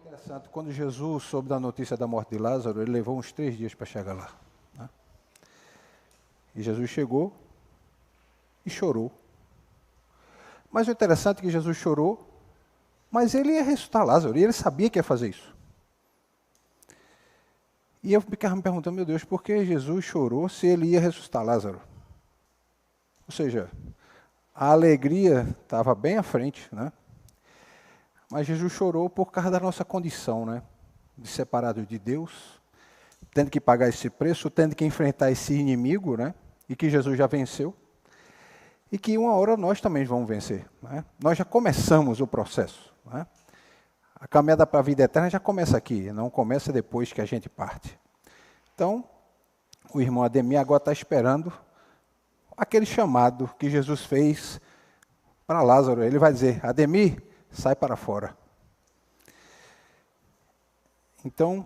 interessante, quando Jesus soube da notícia da morte de Lázaro, ele levou uns 3 dias para chegar lá. Né? E Jesus chegou e chorou. Mas o interessante é que Jesus chorou, mas ele ia ressuscitar Lázaro, e ele sabia que ia fazer isso. E eu ficava me perguntando, meu Deus, por que Jesus chorou se ele ia ressuscitar Lázaro? Ou seja, a alegria estava bem à frente, né? Mas Jesus chorou por causa da nossa condição, né? De separado de Deus, tendo que pagar esse preço, tendo que enfrentar esse inimigo, né? E que Jesus já venceu. E que uma hora nós também vamos vencer. Né? Nós já começamos o processo. Né? A caminhada para a vida eterna já começa aqui, não começa depois que a gente parte. Então, o irmão Ademir agora está esperando aquele chamado que Jesus fez para Lázaro. Ele vai dizer, Ademir, sai para fora. Então,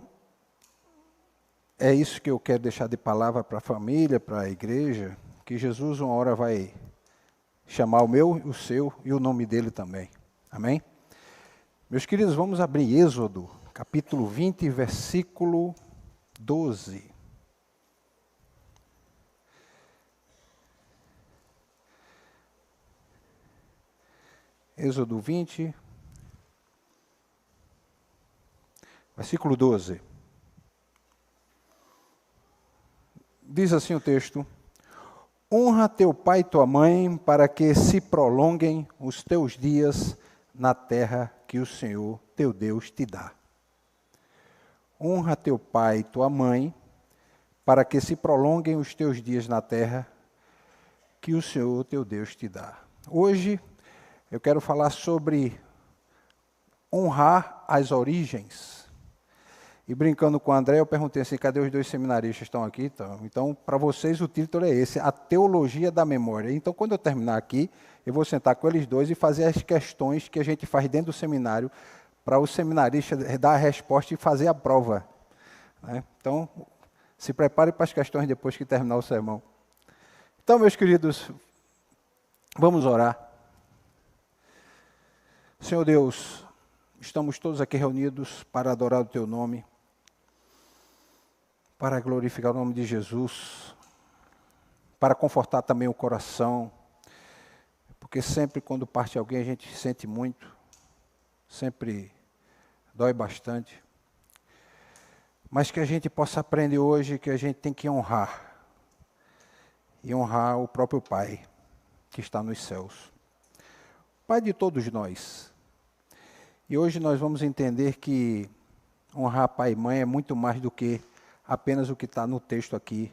é isso que eu quero deixar de palavra para a família, para a igreja, que Jesus uma hora vai chamar o meu, o seu e o nome dele também. Amém? Meus queridos, vamos abrir Êxodo, capítulo 20, versículo 12. Êxodo 20, versículo 12. Diz assim o texto: honra teu pai e tua mãe, para que se prolonguem os teus dias na terra que o Senhor teu Deus te dá. Honra teu pai e tua mãe, para que se prolonguem os teus dias na terra que o Senhor teu Deus te dá. Hoje eu quero falar sobre honrar as origens. E brincando com o André, eu perguntei assim, cadê os 2 seminaristas que estão aqui? Então, para vocês o título é esse, a teologia da memória. Então, quando eu terminar aqui, eu vou sentar com eles dois e fazer as questões que a gente faz dentro do seminário, para o seminarista dar a resposta e fazer a prova. Né? Então, se prepare para as questões depois que terminar o sermão. Então, meus queridos, vamos orar. Senhor Deus, estamos todos aqui reunidos para adorar o teu nome, para glorificar o nome de Jesus, para confortar também o coração, porque sempre quando parte alguém a gente sente muito, sempre dói bastante, mas que a gente possa aprender hoje que a gente tem que honrar, e honrar o próprio Pai que está nos céus, Pai de todos nós. E hoje nós vamos entender que honrar pai e mãe é muito mais do que apenas o que está no texto aqui,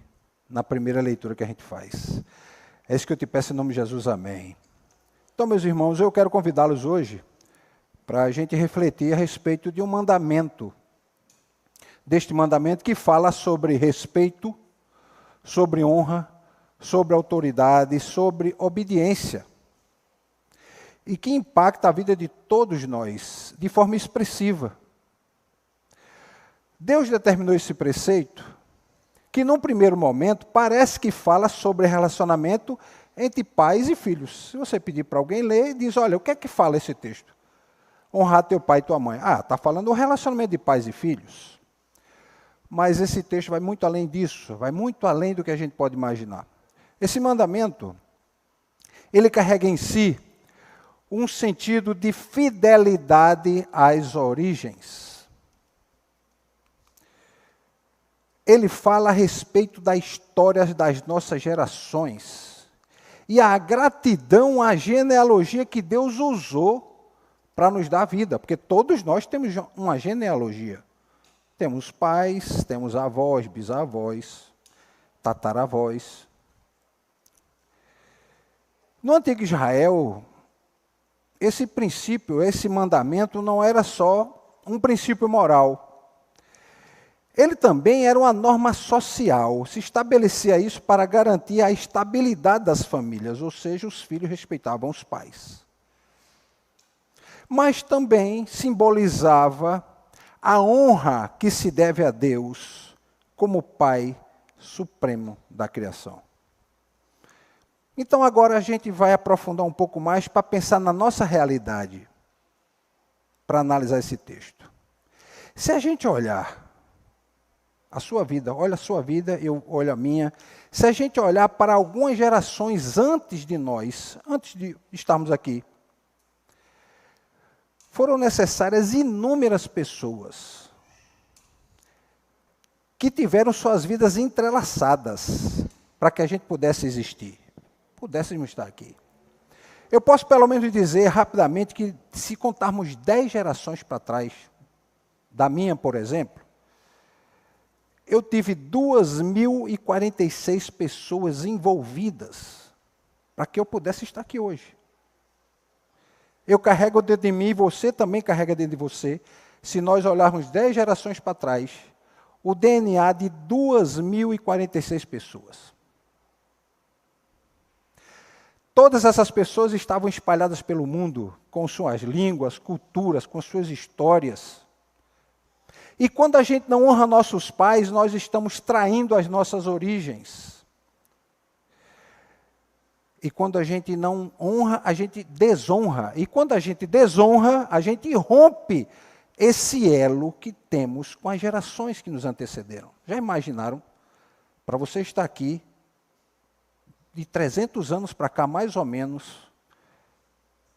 na primeira leitura que a gente faz. É isso que eu te peço em nome de Jesus, amém. Então, meus irmãos, eu quero convidá-los hoje para a gente refletir a respeito de um mandamento, deste mandamento que fala sobre respeito, sobre honra, sobre autoridade, sobre obediência, e que impacta a vida de todos nós de forma expressiva. Deus determinou esse preceito que, num primeiro momento, parece que fala sobre relacionamento entre pais e filhos. Se você pedir para alguém ler, diz, olha, o que é que fala esse texto? Honrar teu pai e tua mãe. Ah, está falando do relacionamento de pais e filhos. Mas esse texto vai muito além disso, vai muito além do que a gente pode imaginar. Esse mandamento, ele carrega em si um sentido de fidelidade às origens. Ele fala a respeito da história das nossas gerações e a gratidão à genealogia que Deus usou para nos dar vida, porque todos nós temos uma genealogia. Temos pais, temos avós, bisavós, tataravós. No antigo Israel, esse princípio, esse mandamento não era só um princípio moral. Ele também era uma norma social, se estabelecia isso para garantir a estabilidade das famílias, ou seja, os filhos respeitavam os pais. Mas também simbolizava a honra que se deve a Deus como Pai supremo da criação. Então agora a gente vai aprofundar um pouco mais para pensar na nossa realidade, para analisar esse texto. Se a gente olhar a sua vida, olha a sua vida, eu olho a minha. Se a gente olhar para algumas gerações antes de nós, antes de estarmos aqui, foram necessárias inúmeras pessoas que tiveram suas vidas entrelaçadas para que a gente pudesse existir, pudéssemos estar aqui. Eu posso pelo menos dizer rapidamente que se contarmos 10 gerações para trás, da minha, por exemplo, eu tive 2.046 pessoas envolvidas para que eu pudesse estar aqui hoje. Eu carrego dentro de mim, você também carrega dentro de você. Se nós olharmos 10 gerações para trás, o DNA de 2.046 pessoas. Todas essas pessoas estavam espalhadas pelo mundo, com suas línguas, culturas, com suas histórias. E quando a gente não honra nossos pais, nós estamos traindo as nossas origens. E quando a gente não honra, a gente desonra. E quando a gente desonra, a gente rompe esse elo que temos com as gerações que nos antecederam. Já imaginaram? Para você estar aqui, de 300 anos para cá, mais ou menos,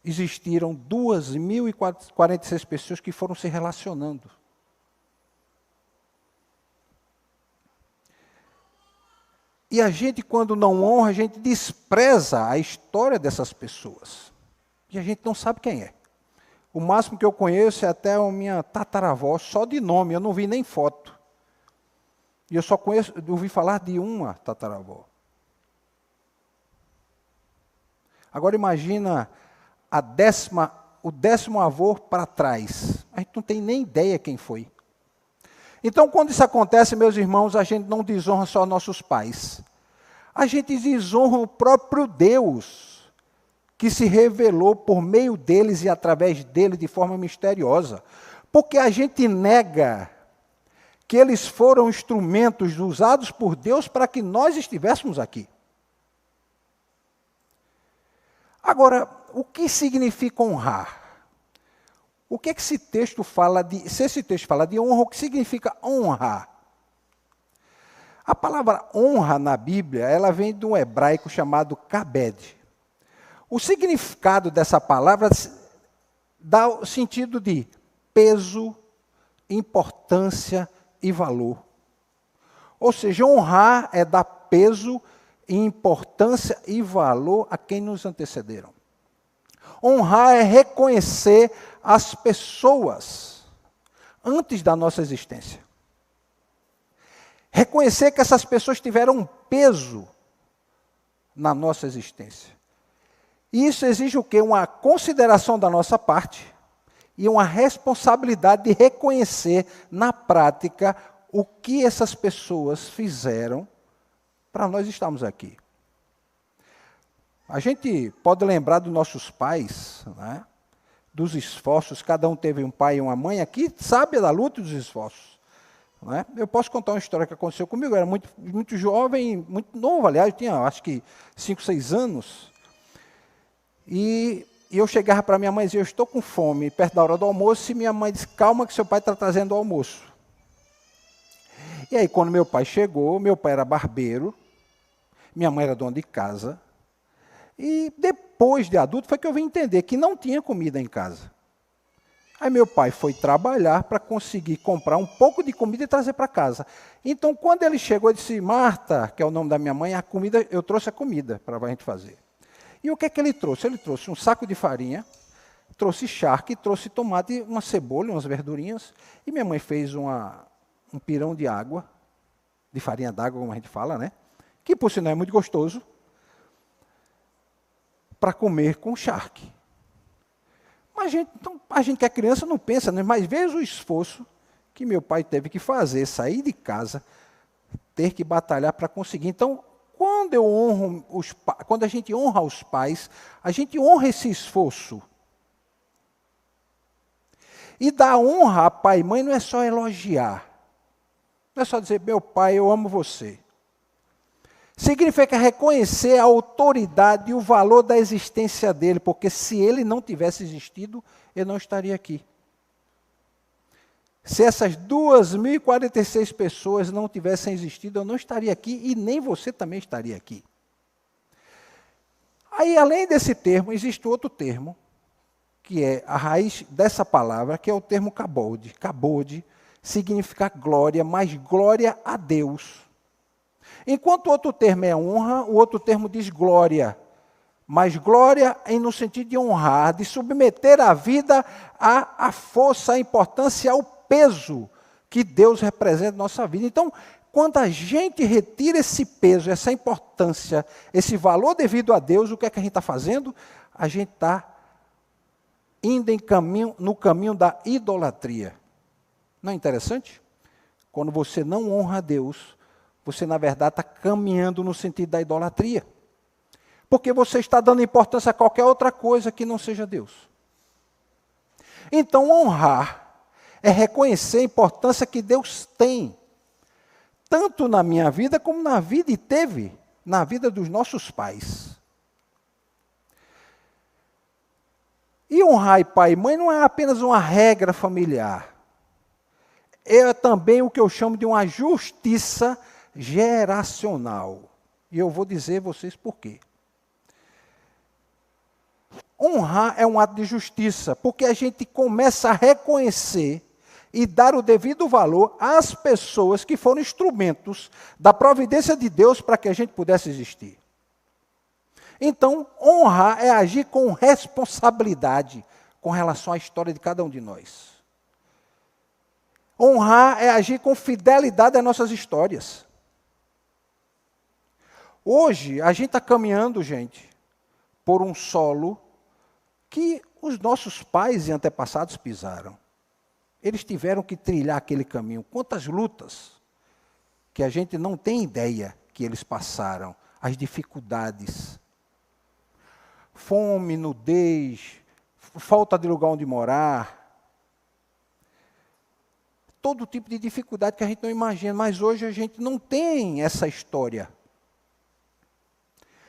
existiram 2.046 pessoas que foram se relacionando. E a gente, quando não honra, a gente despreza a história dessas pessoas. E a gente não sabe quem é. O máximo que eu conheço é até a minha tataravó, só de nome, eu não vi nem foto. E eu só ouvi falar de uma tataravó. Agora imagina o 10º avô para trás. A gente não tem nem ideia quem foi. Então, quando isso acontece, meus irmãos, a gente não desonra só nossos pais. A gente desonra o próprio Deus, que se revelou por meio deles e através dele de forma misteriosa. Porque a gente nega que eles foram instrumentos usados por Deus para que nós estivéssemos aqui. Agora, o que significa honrar? O que esse texto fala de... Se esse texto fala de honra, o que significa honrar? A palavra honra na Bíblia, ela vem de um hebraico chamado kabed. O significado dessa palavra dá o sentido de peso, importância e valor. Ou seja, honrar é dar peso, importância e valor a quem nos antecederam. Honrar é reconhecer as pessoas antes da nossa existência. Reconhecer que essas pessoas tiveram um peso na nossa existência. E isso exige o quê? Uma consideração da nossa parte e uma responsabilidade de reconhecer na prática o que essas pessoas fizeram para nós estarmos aqui. A gente pode lembrar dos nossos pais, né? Dos esforços, cada um teve um pai e uma mãe aqui, sabe da luta e dos esforços. Né? Eu posso contar uma história que aconteceu comigo, eu era muito jovem, muito novo, aliás, eu tinha acho que 5, 6 anos, e eu chegava para minha mãe e dizia, eu estou com fome, perto da hora do almoço, e minha mãe disse, calma que seu pai está trazendo o almoço. E aí, quando meu pai chegou, meu pai era barbeiro, minha mãe era dona de casa, e depois de adulto foi que eu vim entender que não tinha comida em casa. Aí meu pai foi trabalhar para conseguir comprar um pouco de comida e trazer para casa. Então, quando ele chegou, ele disse, Marta, que é o nome da minha mãe, a comida, eu trouxe a comida para a gente fazer. E o que é que ele trouxe? Ele trouxe um saco de farinha, trouxe charque, trouxe tomate, uma cebola, umas verdurinhas, e minha mãe fez um pirão de água, de farinha d'água, como a gente fala, né? Que por sinal é muito gostoso, para comer com charque. Mas a gente que é criança não pensa, né? Mas veja o esforço que meu pai teve que fazer, sair de casa, ter que batalhar para conseguir. Então, quando a gente honra os pais, a gente honra esse esforço. E dar honra a pai e mãe não é só elogiar. Não é só dizer, meu pai, eu amo você. Significa reconhecer a autoridade e o valor da existência dele, porque se ele não tivesse existido, eu não estaria aqui. Se essas 2.046 pessoas não tivessem existido, eu não estaria aqui e nem você também estaria aqui. Aí, além desse termo, existe outro termo, que é a raiz dessa palavra, que é o termo kabod. Kabod significa glória, mas glória a Deus. Enquanto o outro termo é honra, o outro termo diz glória. Mas glória no sentido de honrar, de submeter a vida à força, à importância, ao peso que Deus representa na nossa vida. Então, quando a gente retira esse peso, essa importância, esse valor devido a Deus, o que é que a gente está fazendo? A gente está indo no caminho da idolatria. Não é interessante? Quando você não honra a Deus, você, na verdade, está caminhando no sentido da idolatria. Porque você está dando importância a qualquer outra coisa que não seja Deus. Então, honrar é reconhecer a importância que Deus tem, tanto na minha vida como na vida e teve na vida dos nossos pais. E honrar pai e mãe não é apenas uma regra familiar. É também o que eu chamo de uma justiça geracional. E eu vou dizer a vocês por quê. Honrar é um ato de justiça, porque a gente começa a reconhecer e dar o devido valor às pessoas que foram instrumentos da providência de Deus para que a gente pudesse existir. Então, honrar é agir com responsabilidade com relação à história de cada um de nós. Honrar é agir com fidelidade às nossas histórias. Hoje, a gente está caminhando, gente, por um solo que os nossos pais e antepassados pisaram. Eles tiveram que trilhar aquele caminho. Quantas lutas que a gente não tem ideia que eles passaram, as dificuldades. Fome, nudez, falta de lugar onde morar. Todo tipo de dificuldade que a gente não imagina, mas hoje a gente não tem essa história.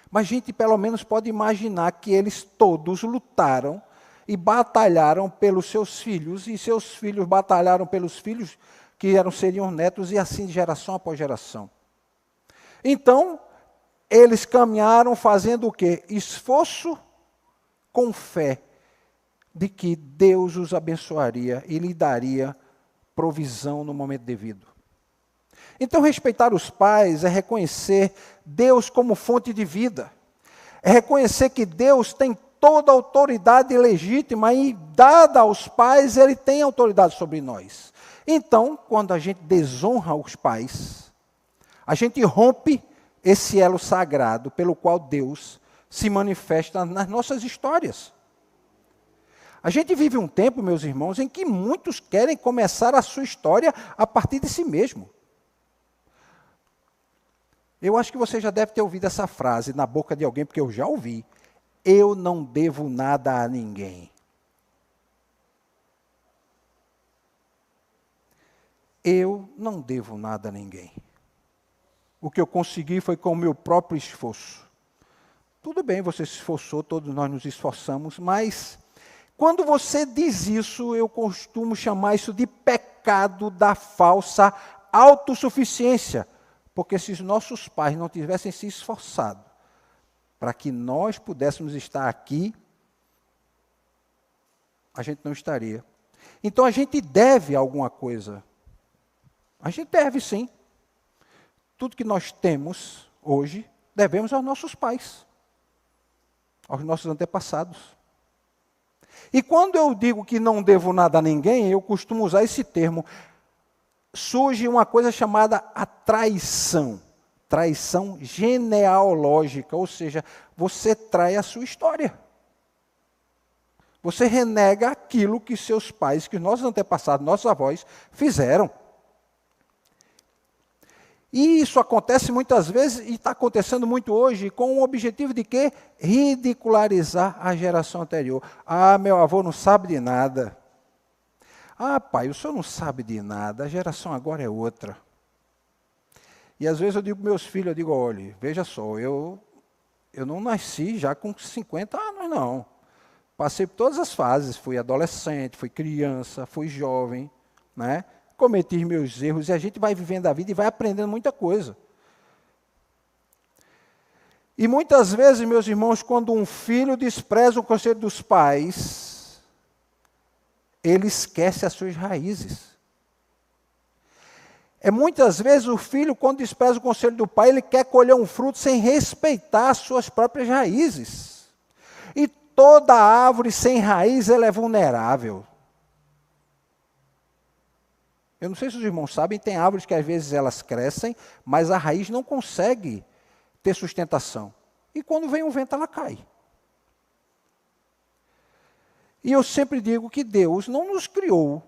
Mas a gente pelo menos pode imaginar que eles todos lutaram e batalharam pelos seus filhos, e seus filhos batalharam pelos filhos que seriam netos, e assim de geração após geração. Então, eles caminharam fazendo o quê? Esforço com fé de que Deus os abençoaria e lhe daria provisão no momento devido. Então, respeitar os pais é reconhecer Deus como fonte de vida. É reconhecer que Deus tem toda a autoridade legítima e, dada aos pais, Ele tem autoridade sobre nós. Então, quando a gente desonra os pais, a gente rompe esse elo sagrado pelo qual Deus se manifesta nas nossas histórias. A gente vive um tempo, meus irmãos, em que muitos querem começar a sua história a partir de si mesmo. Eu acho que você já deve ter ouvido essa frase na boca de alguém, porque eu já ouvi. Eu não devo nada a ninguém. Eu não devo nada a ninguém. O que eu consegui foi com o meu próprio esforço. Tudo bem, você se esforçou, todos nós nos esforçamos, mas quando você diz isso, eu costumo chamar isso de pecado da falsa autossuficiência. Porque se os nossos pais não tivessem se esforçado para que nós pudéssemos estar aqui, a gente não estaria. Então a gente deve alguma coisa. A gente deve sim. Tudo que nós temos hoje, devemos aos nossos pais, aos nossos antepassados. E quando eu digo que não devo nada a ninguém, eu costumo usar esse termo. Surge uma coisa chamada a traição. Traição genealógica, ou seja, você trai a sua história. Você renega aquilo que seus pais, que nossos antepassados, nossos avós fizeram. E isso acontece muitas vezes, e está acontecendo muito hoje, com o objetivo de quê? Ridicularizar a geração anterior. Ah, meu avô não sabe de nada. Ah, pai, o senhor não sabe de nada, a geração agora é outra. E às vezes eu digo para meus filhos, eu digo, olha, veja só, eu não nasci já com 50 anos, não. Passei por todas as fases, fui adolescente, fui criança, fui jovem, né? Cometi meus erros, e a gente vai vivendo a vida e vai aprendendo muita coisa. E muitas vezes, meus irmãos, quando um filho despreza o conselho dos pais, ele esquece as suas raízes. Muitas vezes o filho, quando despreza o conselho do pai, ele quer colher um fruto sem respeitar as suas próprias raízes. E toda árvore sem raiz, ela é vulnerável. Eu não sei se os irmãos sabem, tem árvores que às vezes elas crescem, mas a raiz não consegue ter sustentação. E quando vem o vento, ela cai. E eu sempre digo que Deus não nos criou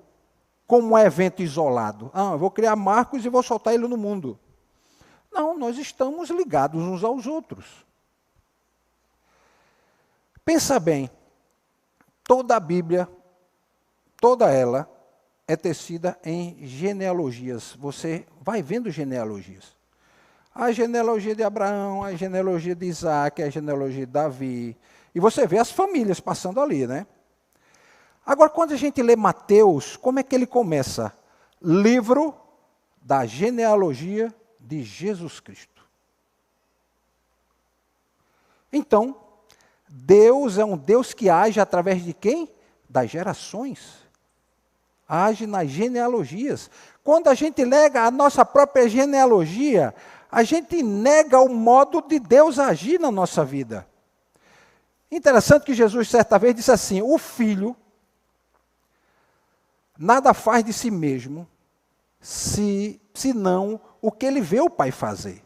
como um evento isolado. Eu vou criar Marcos e vou soltar ele no mundo. Não, nós estamos ligados uns aos outros. Pensa bem, toda a Bíblia, toda ela, é tecida em genealogias. Você vai vendo genealogias. A genealogia de Abraão, a genealogia de Isaac, a genealogia de Davi. E você vê as famílias passando ali, né? Agora, quando a gente lê Mateus, como é que ele começa? Livro da genealogia de Jesus Cristo. Então, Deus é um Deus que age através de quem? Das gerações. Age nas genealogias. Quando a gente nega a nossa própria genealogia, a gente nega o modo de Deus agir na nossa vida. Interessante que Jesus, certa vez, disse assim: o filho nada faz de si mesmo, senão o que ele vê o pai fazer.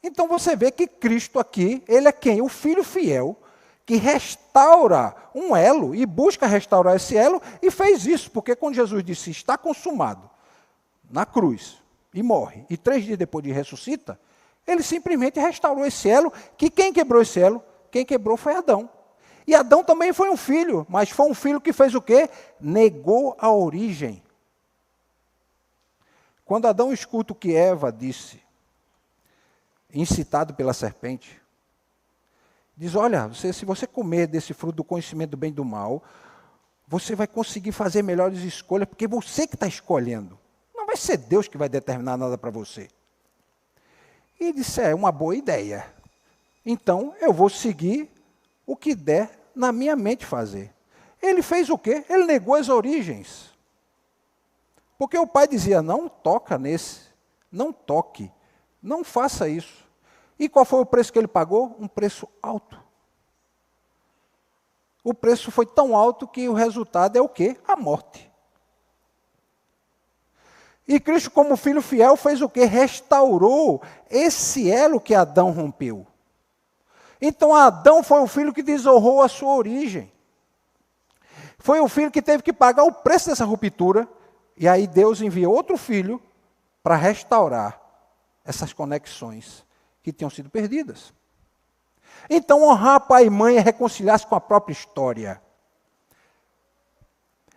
Então você vê que Cristo aqui, ele é quem? O filho fiel, que restaura um elo e busca restaurar esse elo, e fez isso, porque quando Jesus disse, está consumado, na cruz, e morre, e 3 dias depois de ressuscita, ele simplesmente restaurou esse elo, que quem quebrou esse elo? Quem quebrou foi Adão. E Adão também foi um filho, mas foi um filho que fez o quê? Negou a origem. Quando Adão escuta o que Eva disse, incitado pela serpente, diz, olha, se você comer desse fruto do conhecimento do bem e do mal, você vai conseguir fazer melhores escolhas, porque você que está escolhendo. Não vai ser Deus que vai determinar nada para você. E ele disse, é uma boa ideia. Então, eu vou seguir o que der na minha mente fazer. Ele fez o quê? Ele negou as origens. Porque o pai dizia, não toca nesse, não toque, não faça isso. E qual foi o preço que ele pagou? Um preço alto. O preço foi tão alto que o resultado é o quê? A morte. E Cristo, como filho fiel, fez o quê? Restaurou esse elo que Adão rompeu. Então Adão foi o filho que desonrou a sua origem. Foi o filho que teve que pagar o preço dessa ruptura. E aí Deus enviou outro filho para restaurar essas conexões que tinham sido perdidas. Então honrar pai e mãe é reconciliar-se com a própria história.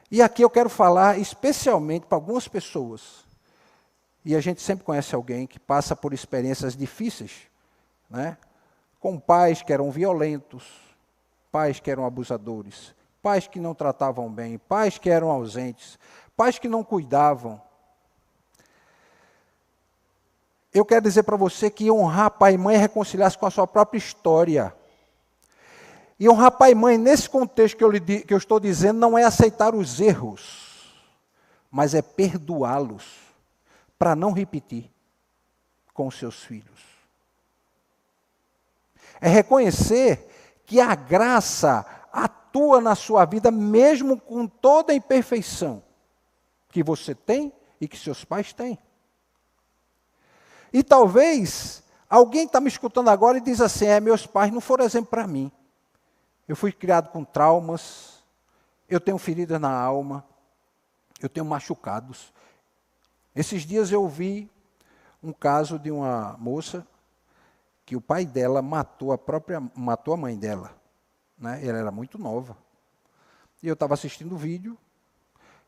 E aqui eu quero falar especialmente para algumas pessoas. E a gente sempre conhece alguém que passa por experiências difíceis, né? Com pais que eram violentos, pais que eram abusadores, pais que não tratavam bem, pais que eram ausentes, pais que não cuidavam. Eu quero dizer para você que honrar pai e mãe é reconciliar-se com a sua própria história. E honrar pai e mãe, nesse contexto que eu estou dizendo, não é aceitar os erros, mas é perdoá-los, para não repetir com os seus filhos. É reconhecer que a graça atua na sua vida, mesmo com toda a imperfeição que você tem e que seus pais têm. E talvez alguém está me escutando agora e diz assim, meus pais não foram exemplo para mim. Eu fui criado com traumas, eu tenho feridas na alma, eu tenho machucados. Esses dias eu vi um caso de uma moça que o pai dela matou a mãe dela, né? Ela era muito nova. E eu estava assistindo o vídeo,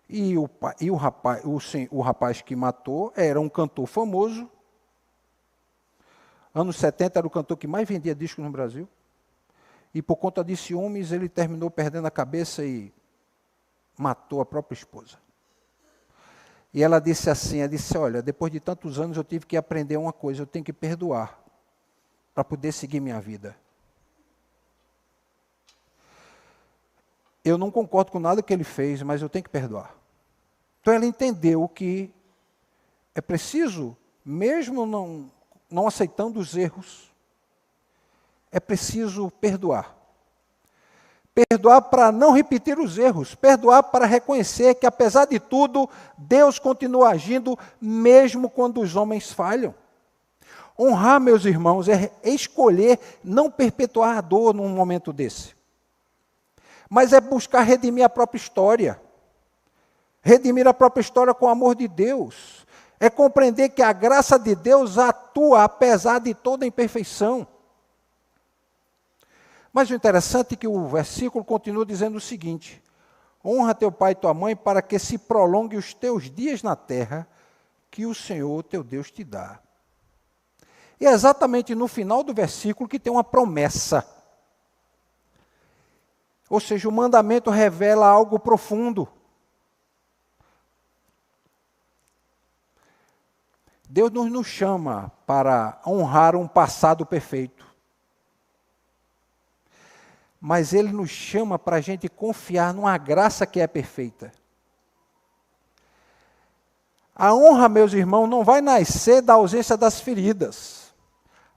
e o rapaz que matou era um cantor famoso. Anos 70 era o cantor que mais vendia discos no Brasil. E por conta de ciúmes, ele terminou perdendo a cabeça e matou a própria esposa. E ela disse assim, olha, depois de tantos anos eu tive que aprender uma coisa, eu tenho que perdoar para poder seguir minha vida. Eu não concordo com nada que ele fez, mas eu tenho que perdoar. Então ela entendeu que é preciso, mesmo não aceitando os erros, é preciso perdoar. Perdoar para não repetir os erros, perdoar para reconhecer que, apesar de tudo, Deus continua agindo, mesmo quando os homens falham. Honrar, meus irmãos, é escolher não perpetuar a dor num momento desse. Mas é buscar redimir a própria história. Redimir a própria história com o amor de Deus. É compreender que a graça de Deus atua apesar de toda a imperfeição. Mas o interessante é que o versículo continua dizendo o seguinte: honra teu pai e tua mãe para que se prolongue os teus dias na terra que o Senhor teu Deus te dá. E é exatamente no final do versículo que tem uma promessa. Ou seja, o mandamento revela algo profundo. Deus não nos chama para honrar um passado perfeito. Mas Ele nos chama para a gente confiar numa graça que é perfeita. A honra, meus irmãos, não vai nascer da ausência das feridas.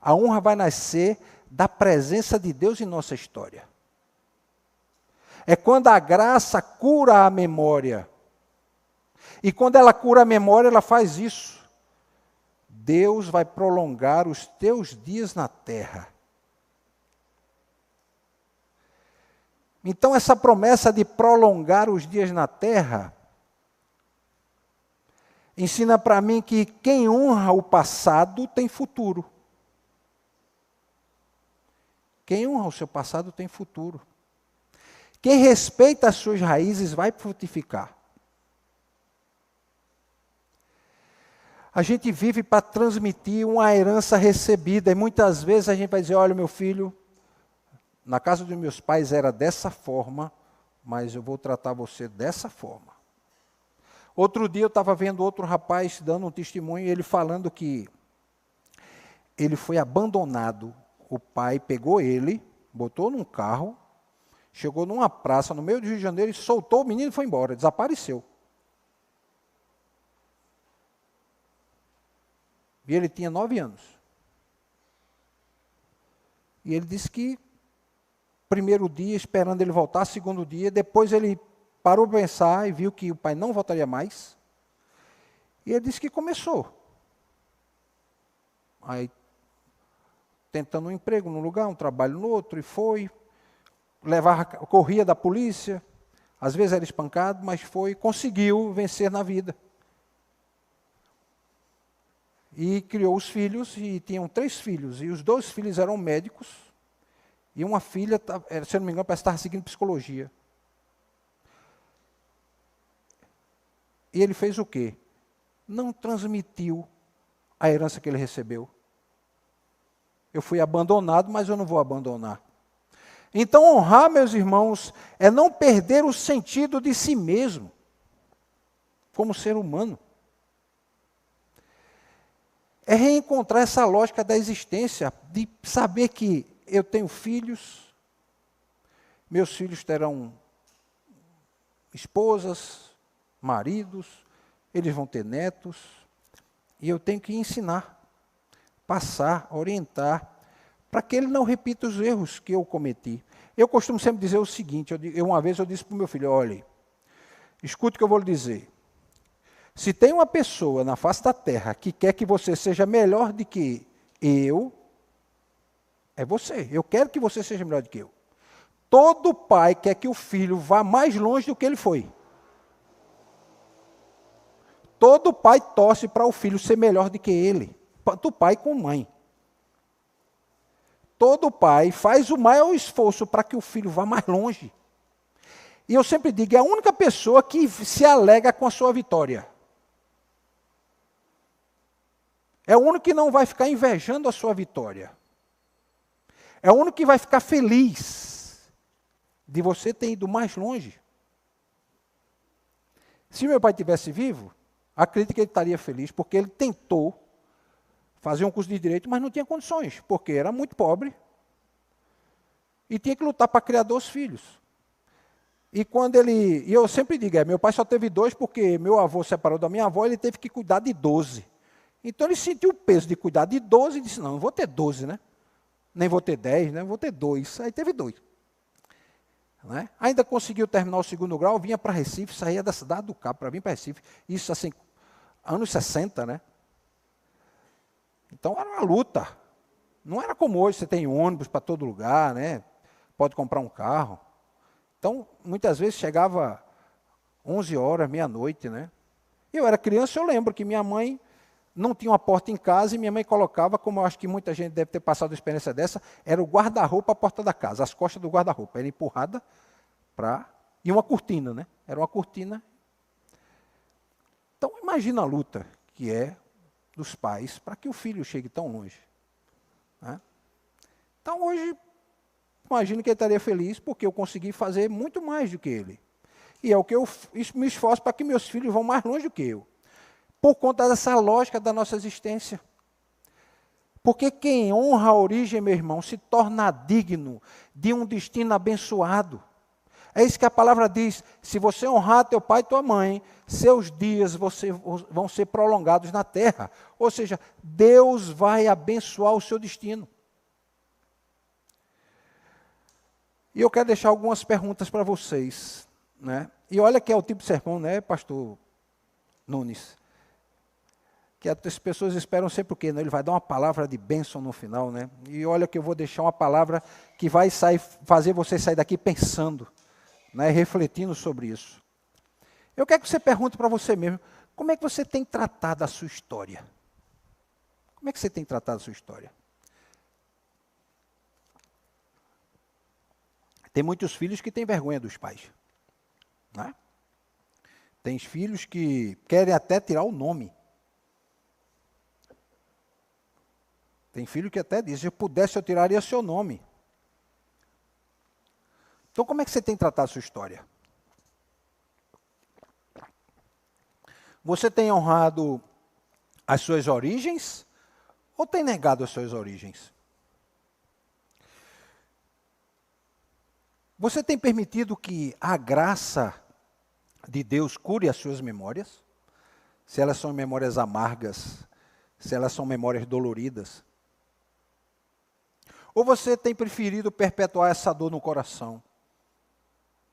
A honra vai nascer da presença de Deus em nossa história. É quando a graça cura a memória. E quando ela cura a memória, ela faz isso. Deus vai prolongar os teus dias na terra. Então, essa promessa de prolongar os dias na terra ensina para mim que quem honra o passado tem futuro. Quem honra o seu passado tem futuro. Quem respeita as suas raízes vai frutificar. A gente vive para transmitir uma herança recebida, e muitas vezes a gente vai dizer, olha, meu filho, na casa dos meus pais era dessa forma, mas eu vou tratar você dessa forma. Outro dia eu estava vendo outro rapaz dando um testemunho, ele falando que ele foi abandonado. O pai pegou ele, botou num carro, chegou numa praça no meio do Rio de Janeiro e soltou o menino e foi embora, desapareceu. E ele tinha 9 anos. E ele disse que primeiro dia, esperando ele voltar, segundo dia, depois ele parou para pensar e viu que o pai não voltaria mais. E ele disse que começou. Aí, tentando um emprego num lugar, um trabalho no outro, e foi. Corria da polícia, às vezes era espancado, mas conseguiu vencer na vida. E criou os filhos, e tinham 3 filhos, e os 2 filhos eram médicos, e uma filha, se eu não me engano, parece que estava seguindo psicologia. E ele fez o quê? Não transmitiu a herança que ele recebeu. Eu fui abandonado, mas eu não vou abandonar. Então, honrar, meus irmãos, é não perder o sentido de si mesmo, como ser humano. É reencontrar essa lógica da existência, de saber que eu tenho filhos, meus filhos terão esposas, maridos, eles vão ter netos, e eu tenho que ensinar, passar, orientar, para que ele não repita os erros que eu cometi. Eu costumo sempre dizer o seguinte, uma vez eu disse para o meu filho, olha, escute o que eu vou lhe dizer. Se tem uma pessoa na face da terra que quer que você seja melhor do que eu, é você. Eu quero que você seja melhor do que eu. Todo pai quer que o filho vá mais longe do que ele foi. Todo pai torce para o filho ser melhor do que ele. Tanto pai como mãe. Todo pai faz o maior esforço para que o filho vá mais longe. E eu sempre digo, é a única pessoa que se alegra com a sua vitória. É o único que não vai ficar invejando a sua vitória. É o único que vai ficar feliz de você ter ido mais longe. Se meu pai estivesse vivo, acredito que ele estaria feliz, porque ele tentou fazer um curso de direito, mas não tinha condições, porque era muito pobre e tinha que lutar para criar 2 filhos. E eu sempre digo, meu pai só teve 2 porque meu avô separou da minha avó, ele teve que cuidar de 12. Então ele sentiu o peso de cuidar de 12 e disse, não vou ter 12, né? Nem vou ter 10, né? Vou ter 2. Aí teve 2. Né? Ainda conseguiu terminar o 2º grau, vinha para Recife, saía da cidade do Cabo para vir para Recife. Isso assim, anos 60, né? Então era uma luta. Não era como hoje, você tem ônibus para todo lugar, né? Pode comprar um carro. Então, muitas vezes chegava 11 horas, meia-noite, né? Eu era criança, eu lembro que minha mãe não tinha uma porta em casa e minha mãe colocava, como eu acho que muita gente deve ter passado uma experiência dessa, era o guarda-roupa à porta da casa, as costas do guarda-roupa. Era empurrada e uma cortina, né? Era uma cortina. Então, imagina a luta que é dos pais para que o filho chegue tão longe. Né? Então, hoje, imagino que ele estaria feliz porque eu consegui fazer muito mais do que ele. E é o que eu me esforço para que meus filhos vão mais longe do que eu. Por conta dessa lógica da nossa existência. Porque quem honra a origem, meu irmão, se torna digno de um destino abençoado. É isso que a palavra diz, se você honrar teu pai e tua mãe, seus dias vão ser prolongados na terra. Ou seja, Deus vai abençoar o seu destino. E eu quero deixar algumas perguntas para vocês. Né? E olha que é o tipo de sermão, né, pastor Nunes? Que as pessoas esperam sempre o quê? Né? Ele vai dar uma palavra de bênção no final. Né? E olha que eu vou deixar uma palavra que vai fazer você sair daqui pensando. Né, refletindo sobre isso. Eu quero que você pergunte para você mesmo, como é que você tem tratado a sua história? Como é que você tem tratado a sua história? Tem muitos filhos que têm vergonha dos pais. Né? Tem filhos que querem até tirar o nome. Tem filho que até diz, se eu pudesse eu tiraria seu nome. Então, como é que você tem tratado a sua história? Você tem honrado as suas origens ou tem negado as suas origens? Você tem permitido que a graça de Deus cure as suas memórias? Se elas são memórias amargas, se elas são memórias doloridas? Ou você tem preferido perpetuar essa dor no coração?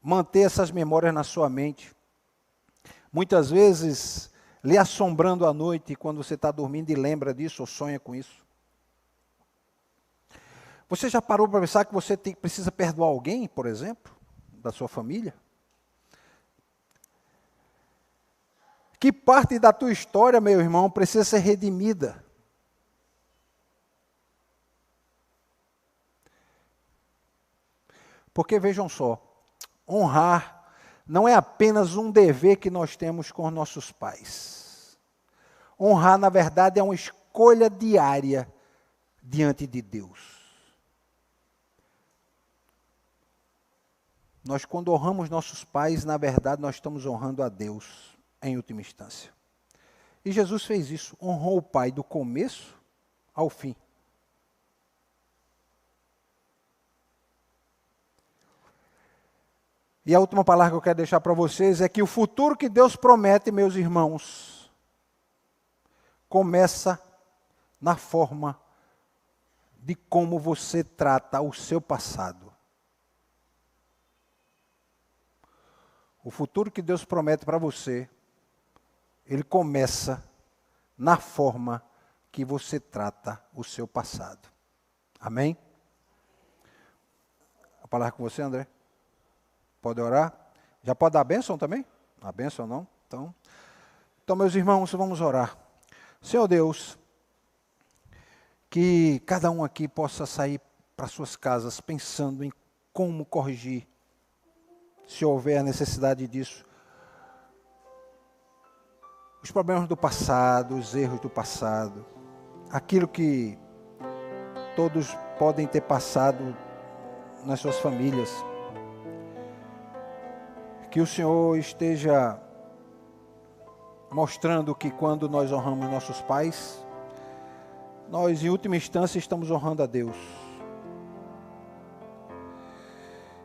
Manter essas memórias na sua mente, muitas vezes lhe assombrando à noite quando você está dormindo e lembra disso ou sonha com isso. Você já parou para pensar que você precisa perdoar alguém, por exemplo, da sua família? Que parte da tua história, meu irmão, precisa ser redimida? Porque vejam só, honrar não é apenas um dever que nós temos com os nossos pais. Honrar, na verdade, é uma escolha diária diante de Deus. Nós, quando honramos nossos pais, na verdade, nós estamos honrando a Deus, em última instância. E Jesus fez isso, honrou o pai do começo ao fim. E a última palavra que eu quero deixar para vocês é que o futuro que Deus promete, meus irmãos, começa na forma de como você trata o seu passado. O futuro que Deus promete para você, ele começa na forma que você trata o seu passado. Amém? A palavra com você, André? Pode orar? Já pode dar a bênção também? A bênção não? Então, meus irmãos, vamos orar. Senhor Deus, que cada um aqui possa sair para suas casas pensando em como corrigir, se houver a necessidade disso, os problemas do passado, os erros do passado, aquilo que todos podem ter passado nas suas famílias. Que o Senhor esteja mostrando que quando nós honramos nossos pais, nós, em última instância, estamos honrando a Deus.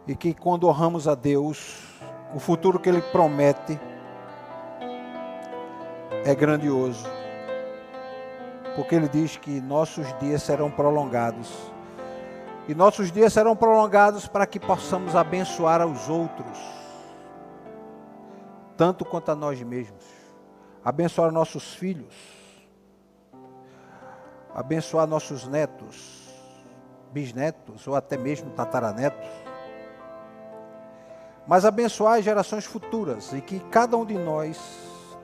E que quando honramos a Deus, o futuro que Ele promete é grandioso. Porque Ele diz que nossos dias serão prolongados. E nossos dias serão prolongados para que possamos abençoar aos outros, tanto quanto a nós mesmos. Abençoar nossos filhos, abençoar nossos netos, bisnetos ou até mesmo tataranetos. Mas abençoar as gerações futuras e que cada um de nós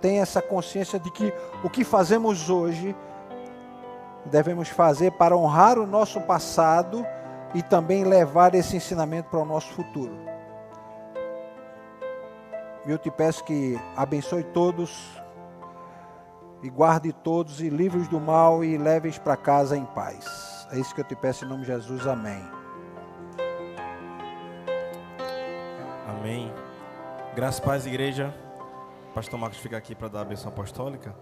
tenha essa consciência de que o que fazemos hoje devemos fazer para honrar o nosso passado e também levar esse ensinamento para o nosso futuro. Eu te peço que abençoe todos e guarde todos e livre-os do mal e leve-os para casa em paz. É isso que eu te peço em nome de Jesus. Amém. Amém. Graças, paz, igreja. Pastor Marcos fica aqui para dar a bênção apostólica.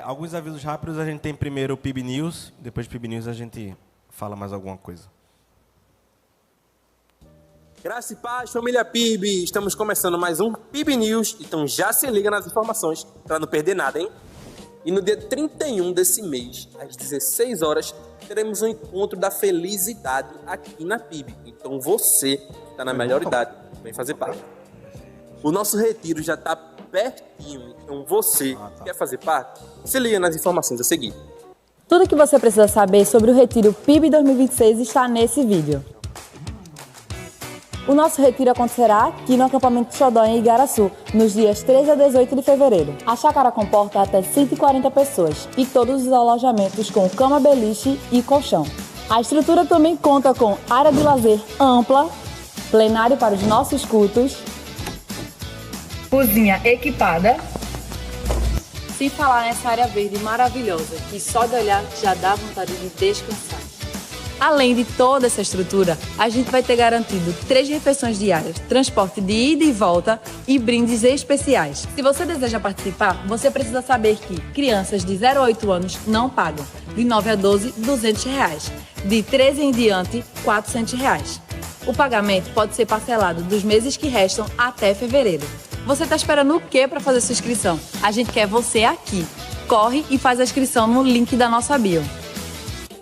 Alguns avisos rápidos. A gente tem primeiro o PIB News. Depois do PIB News a gente fala mais alguma coisa. Graça e paz, família PIB. Estamos começando mais um PIB News. Então já se liga nas informações para não perder nada, hein? E no dia 31 desse mês, às 16 horas, teremos um encontro da felicidade aqui na PIB. Então você, que está na melhor idade, vem fazer parte. O nosso retiro já está pertinho. Então você, que quer fazer parte, se liga nas informações a seguir. Tudo que você precisa saber sobre o Retiro PIB 2026 está nesse vídeo. O nosso retiro acontecerá aqui no acampamento Xodó, em Igaraçu, nos dias 13 a 18 de fevereiro. A chácara comporta até 140 pessoas e todos os alojamentos com cama, beliche e colchão. A estrutura também conta com área de lazer ampla, plenário para os nossos cultos, cozinha equipada, sem falar nessa área verde maravilhosa, que só de olhar já dá vontade de descansar. Além de toda essa estrutura, a gente vai ter garantido 3 refeições diárias, transporte de ida e volta e brindes especiais. Se você deseja participar, você precisa saber que crianças de 0 a 8 anos não pagam. De 9 a 12, R$200. De 13 em diante, R$400. O pagamento pode ser parcelado dos meses que restam até fevereiro. Você está esperando o quê para fazer sua inscrição? A gente quer você aqui. Corre e faz a inscrição no link da nossa bio.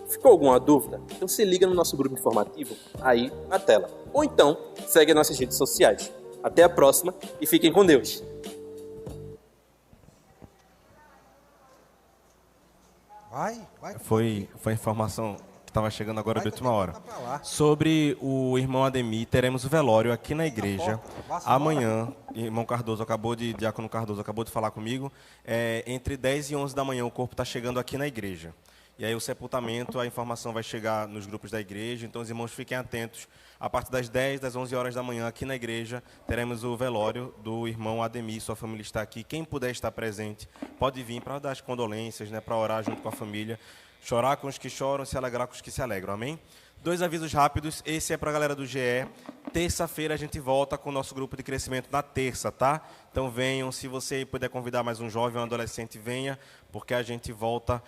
Ficou alguma dúvida? Então se liga no nosso grupo informativo aí na tela. Ou então segue as nossas redes sociais. Até a próxima e fiquem com Deus. Foi a informação que estava chegando agora de última hora. Sobre o irmão Ademir, teremos o velório aqui na igreja. Amanhã, irmão Cardoso Diácono Cardoso acabou de falar comigo, entre 10 e 11 da manhã o corpo está chegando aqui na igreja. E aí o sepultamento, a informação vai chegar nos grupos da igreja, então os irmãos fiquem atentos. A partir das 10, das 11 horas da manhã, aqui na igreja, teremos o velório do irmão Ademir, sua família está aqui. Quem puder estar presente, pode vir para dar as condolências, né, para orar junto com a família, chorar com os que choram, se alegrar com os que se alegram, amém? 2 avisos rápidos, esse é para a galera do GE. Terça-feira a gente volta com o nosso grupo de crescimento na terça, tá? Então venham, se você puder convidar mais um jovem ou um adolescente, venha, porque a gente volta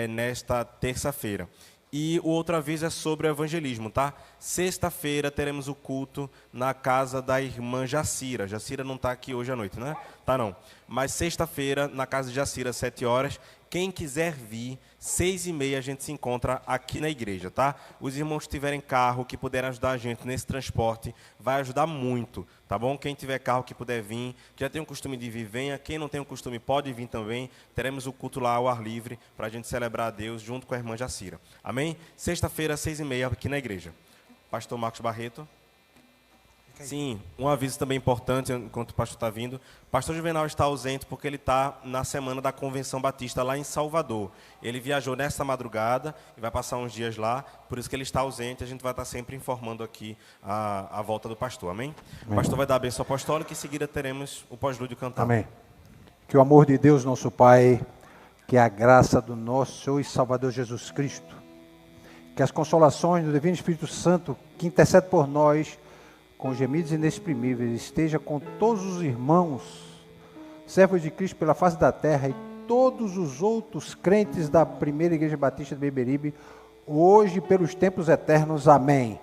nesta terça-feira. E o outro aviso é sobre o evangelismo, tá? Sexta-feira teremos o culto na casa da irmã Jacira. Jacira não está aqui hoje à noite, né? Tá não. Mas sexta-feira, na casa de Jacira, 7 horas. Quem quiser vir, 6h30 a gente se encontra aqui na igreja, tá? Os irmãos que tiverem carro, que puderem ajudar a gente nesse transporte, vai ajudar muito, tá bom? Quem tiver carro que puder vir, já tem o costume de vir, venha. Quem não tem o costume pode vir também. Teremos o culto lá ao ar livre para a gente celebrar a Deus junto com a irmã Jacira. Amém? Sexta-feira, 6h30 aqui na igreja. Pastor Marcos Barreto. Sim, um aviso também importante, enquanto o pastor está vindo. O pastor Juvenal está ausente porque ele está na semana da Convenção Batista lá em Salvador. Ele viajou nesta madrugada e vai passar uns dias lá, por isso que ele está ausente. A gente vai estar sempre informando aqui a volta do pastor, amém? O pastor vai dar a bênção apostólica e em seguida teremos o pós-lúdio cantado. Amém. Que o amor de Deus, nosso Pai, que a graça do nosso Senhor e Salvador Jesus Cristo, que as consolações do Divino Espírito Santo, que intercede por nós, com gemidos inexprimíveis, esteja com todos os irmãos servos de Cristo pela face da terra e todos os outros crentes da primeira Igreja Batista de Beberibe, hoje e pelos tempos eternos. Amém.